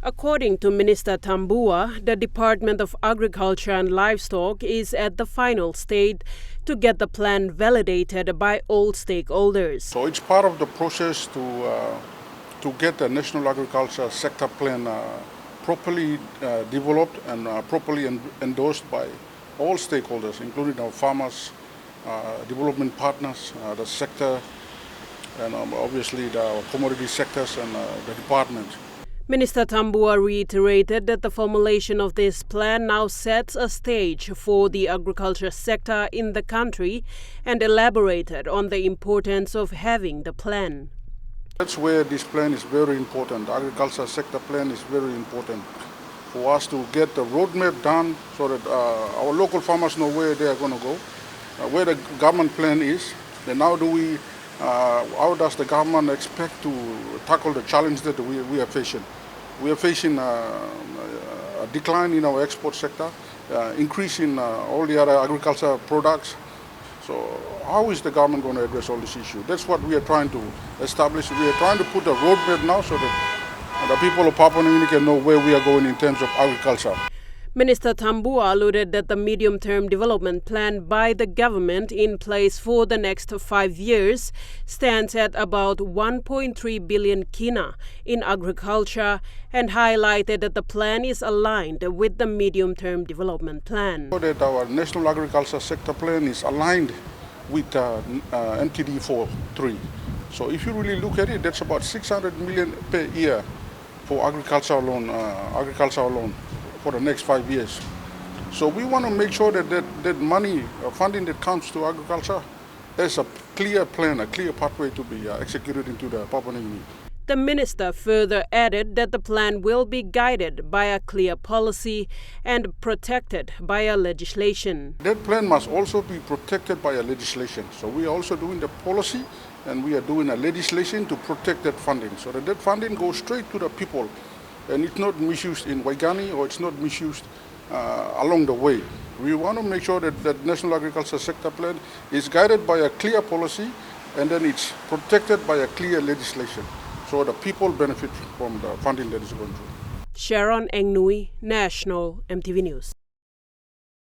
According to Minister Tambua, the Department of Agriculture and Livestock is at the final stage to get the plan validated by all stakeholders. So it's part of the process to get the National Agriculture Sector Plan properly developed and properly endorsed by all stakeholders, including our farmers, development partners, the sector, and obviously the commodity sectors and the department. Minister Tambua reiterated that the formulation of this plan now sets a stage for the agriculture sector in the country and elaborated on the importance of having the plan. That's where this plan is very important. The agriculture sector plan is very important for us to get the roadmap done so that our local farmers know where they are going to go, where the government plan is. Then how does the government expect to tackle the challenge that we are facing? We are facing a decline in our export sector, increase in all the other agricultural products. So how is the government going to address all these issues? That's what we are trying to establish. We are trying to put a roadmap now so that the people of Papua New Guinea can know where we are going in terms of agriculture. Minister Tambua alluded that the medium-term development plan by the government in place for the next 5 years stands at about 1.3 billion kina in agriculture and highlighted that the plan is aligned with the medium-term development plan. So that our National Agriculture Sector Plan is aligned with MTD 4.3. So if you really look at it, that's about 600 million per year for agriculture alone. For the next 5 years. So we want to make sure that money, funding that comes to agriculture, there's a clear plan, a clear pathway to be executed into the Papua New Guinea. The minister further added that the plan will be guided by a clear policy and protected by a legislation. That plan must also be protected by a legislation. So we are also doing the policy and we are doing a legislation to protect that funding so that funding goes straight to the people. And it's not misused in Waigani or it's not misused along the way. We want to make sure that the National Agriculture Sector Plan is guided by a clear policy and then it's protected by a clear legislation so the people benefit from the funding that is going through. Sharon Engnui, National EMTV News.